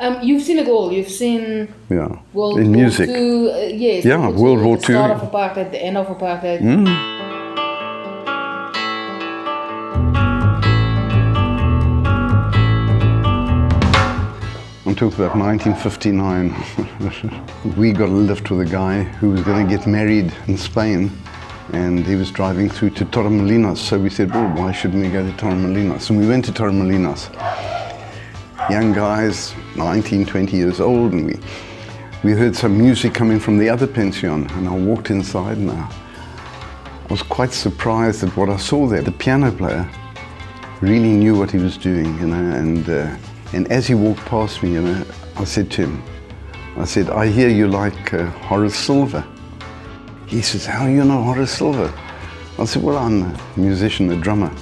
You've seen it all. You've seen World in War music. II, yes. World War the start II. of apartheid, the end of apartheid. I'm talking about 1959. We got a lift with a guy who was going to get married in Spain, and he was driving through to Torremolinos. So we said, well, why shouldn't we go to Torremolinos? And we went to Torremolinos. Young guys, 19, 20 years old, and we heard some music coming from the other pension, and I walked inside, and I was quite surprised at what I saw there. The piano player really knew what he was doing, you know, and as he walked past me, you know, I said to him, I hear you like Horace Silver. He says, how do you know Horace Silver? I said, well, I'm a musician, a drummer.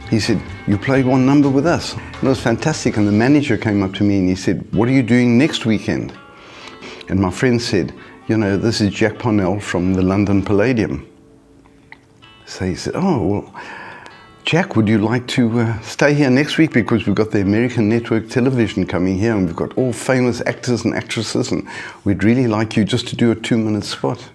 He said, you play one number with us. And it was fantastic, and the manager came up to me and he said, what are you doing next weekend? And my friend said, you know, this is Jack Parnell from the London Palladium. So he said, oh, well, Jack, would you like to stay here next week, because we've got the American network television coming here and we've got all famous actors and actresses, and we'd really like you just to do a 2-minute spot.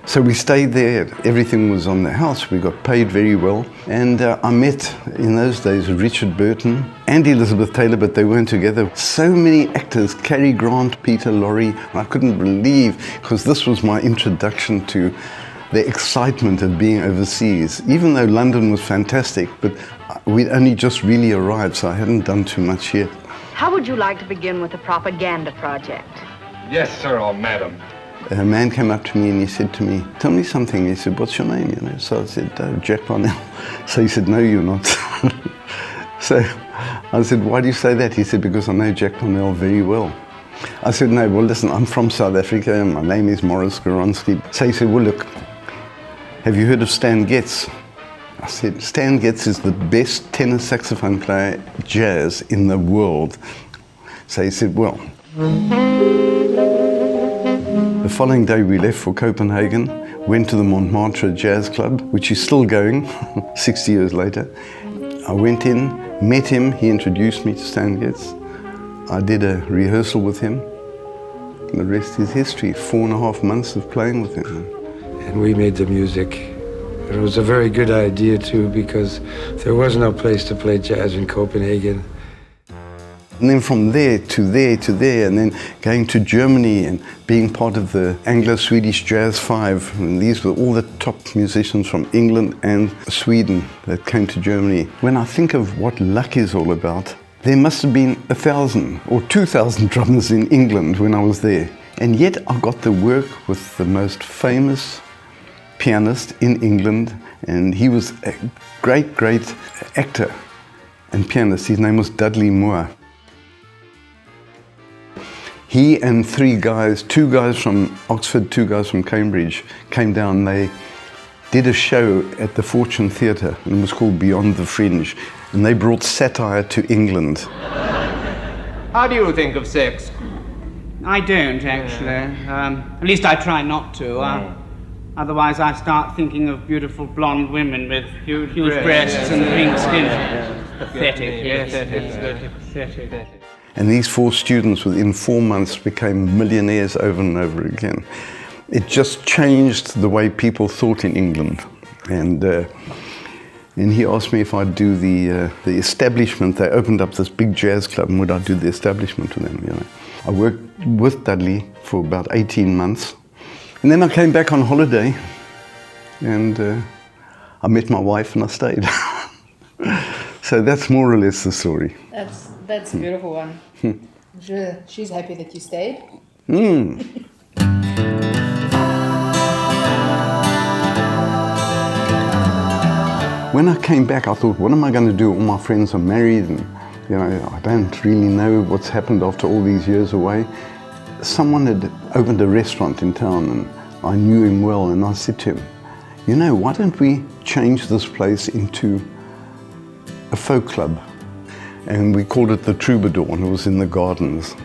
So we stayed there, everything was on the house, we got paid very well, and I met, in those days, Richard Burton and Elizabeth Taylor, but they weren't together. So many actors, Cary Grant, Peter Lorre, I couldn't believe, because this was my introduction to the excitement of being overseas. Even though London was fantastic, but we'd only just really arrived, so I hadn't done too much yet. How would you like to begin with a propaganda project? Yes, sir, or madam. A man came up to me and he said to me, tell me something. He said, what's your name? You know, so I said, Jack Parnell. So he said, no, you're not. So I said, why do you say that? He said, because I know Jack Parnell very well. I said, no, well, listen, I'm from South Africa and my name is Maurice Gawronsky. So he said, well, look, have you heard of Stan Getz? I said, Stan Getz is the best tenor saxophone player, jazz, in the world. So he said, well. The following day we left for Copenhagen, went to the Montmartre Jazz Club, which is still going 60 years later. I went in, met him, he introduced me to Stan Getz. I did a rehearsal with him. And the rest is history, 4.5 months of playing with him. And we made the music. It was a very good idea too, because there was no place to play jazz in Copenhagen. And then from there to there to there, and then going to Germany and being part of the Anglo-Swedish Jazz Five. And these were all the top musicians from England and Sweden that came to Germany. When I think of what luck is all about, there must have been 1,000 or 2,000 drummers in England when I was there. And yet I got to work with the most famous pianist in England, and he was a great, great actor and pianist. His name was Dudley Moore. He and 3 guys, 2 guys from Oxford, 2 guys from Cambridge, came down. They did a show at the Fortune Theatre, and it was called Beyond the Fringe, and they brought satire to England. How do you think of sex? I don't, actually. At least I try not to. Otherwise I start thinking of beautiful blonde women with huge breasts and pink skin. Pathetic, yes. Pathetic. And these 4 students within 4 months became millionaires over and over again. It just changed the way people thought in England. And he asked me if I'd do the establishment. They opened up this big jazz club, and would I do the establishment with them, you know. I worked with Dudley for about 18 months. And then I came back on holiday, and I met my wife and I stayed. So that's more or less the story. That's a beautiful one. She's happy that you stayed. When I came back, I thought, what am I going to do? All my friends are married, and you know, I don't really know what's happened after all these years away. Someone had opened a restaurant in town, and I knew him well, and I said to him, you know, why don't we change this place into a folk club? And we called it the Troubadour, and it was in the gardens.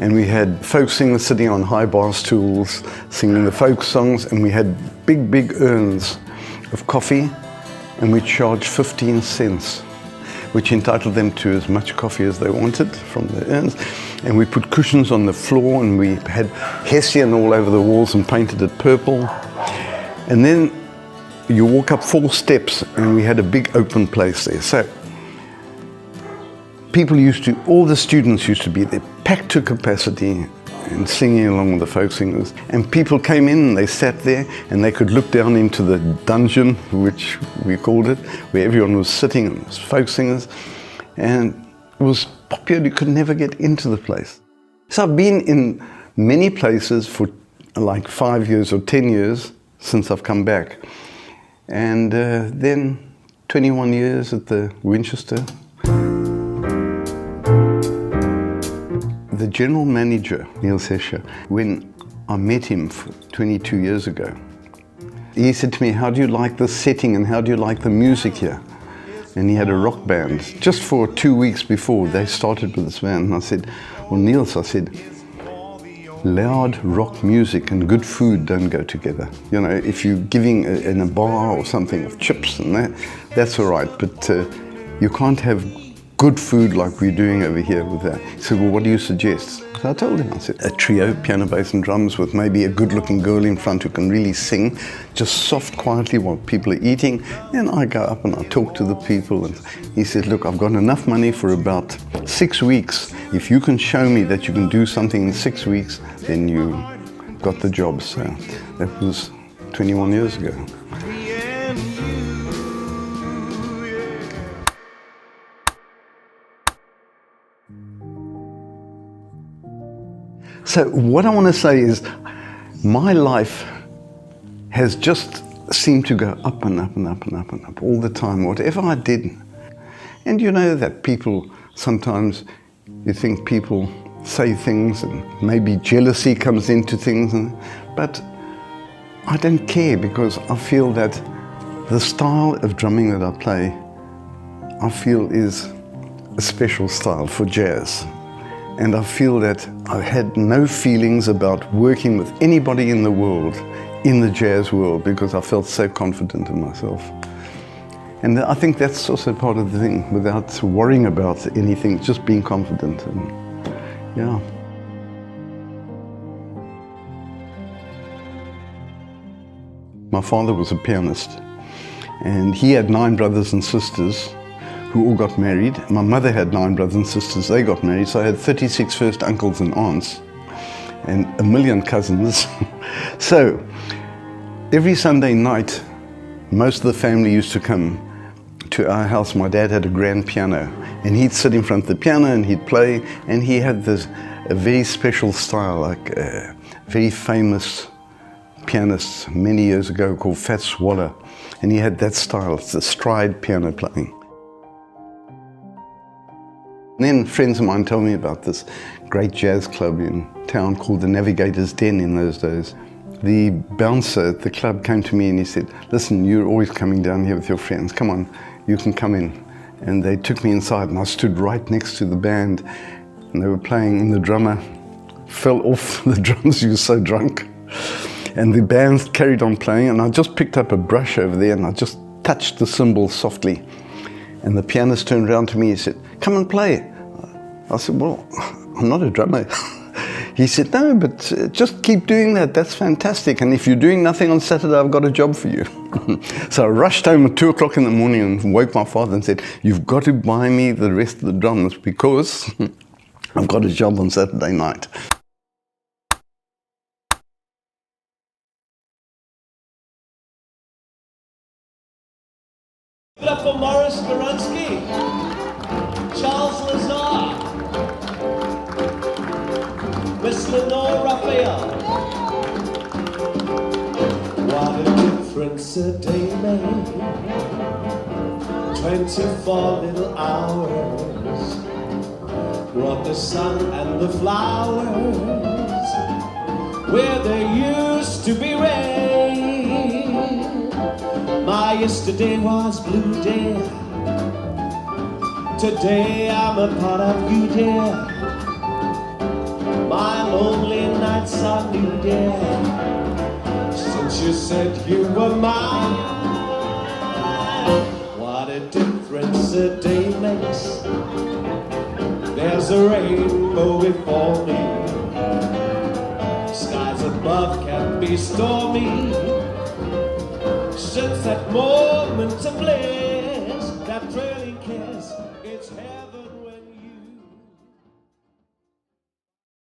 And we had folk singers sitting on high bar stools, singing the folk songs, and we had big, big urns of coffee, and we charged 15 cents, which entitled them to as much coffee as they wanted from the urns. And we put cushions on the floor, and we had Hessian all over the walls and painted it purple. And then you walk up 4 steps, and we had a big open place there. So all the students used to be there, packed to capacity and singing along with the folk singers. And people came in and they sat there and they could look down into the dungeon, which we called it, where everyone was sitting and was folk singers. And it was popular, you could never get into the place. So I've been in many places for like 5 years or 10 years since I've come back. And then 21 years at the Winchester. The general manager, Neil Sesha, when I met him 22 years ago, he said to me, how do you like this setting and how do you like the music here? And he had a rock band. Just for 2 weeks before they started with this band. And I said, well, Niels, I said, loud rock music and good food don't go together. You know, if you're giving in a bar or something of chips and that's all right, but you can't have good food like we're doing over here with that. He said, well, what do you suggest? So I told him, I said, a trio, piano, bass and drums with maybe a good-looking girl in front who can really sing, just soft, quietly while people are eating. And I go up and I talk to the people. And he said, look, I've got enough money for about 6 weeks. If you can show me that you can do something in 6 weeks, then you got the job. So that was 21 years ago. So what I want to say is my life has just seemed to go up and up and up and up and up all the time, whatever I did. And you know that people, sometimes you think people say things and maybe jealousy comes into things, but I don't care because I feel that the style of drumming that I play, I feel is a special style for jazz. And I feel that I had no feelings about working with anybody in the world, in the jazz world, because I felt so confident in myself. And I think that's also part of the thing, without worrying about anything, just being confident. And yeah. My father was a pianist, and he had 9 brothers and sisters who all got married. My mother had 9 brothers and sisters, they got married, so I had 36 first uncles and aunts and 1 million cousins. So every Sunday night, most of the family used to come to our house. My dad had a grand piano, and he'd sit in front of the piano and he'd play, and he had a very special style, like a very famous pianist many years ago called Fats Waller, and he had that style, it's the stride piano playing. And then friends of mine told me about this great jazz club in town called the Navigator's Den in those days. The bouncer at the club came to me and he said, listen, you're always coming down here with your friends, come on, you can come in. And they took me inside and I stood right next to the band and they were playing, and the drummer fell off the drums, he was so drunk. And the band carried on playing, and I just picked up a brush over there and I just touched the cymbals softly. And the pianist turned around to me and said, come and play. I said, well, I'm not a drummer. He said, no, but just keep doing that, that's fantastic. And if you're doing nothing on Saturday, I've got a job for you. So I rushed home at 2 o'clock in the morning and woke my father and said, you've got to buy me the rest of the drums because I've got a job on Saturday night. Give it up for Maurice Gawronsky, Charles Lazar, Miss Lenore Raphael. What a difference a day made, 24 little hours, brought the sun and the flowers where there used to be rain. My yesterday was blue, dear. Today I'm a part of you, dear. lonely nights I needed. Since you said you were mine, what a difference a day makes. There's a rainbow before me. Skies above can be stormy. Since that moment of bliss, that thrilling kiss, it's heaven.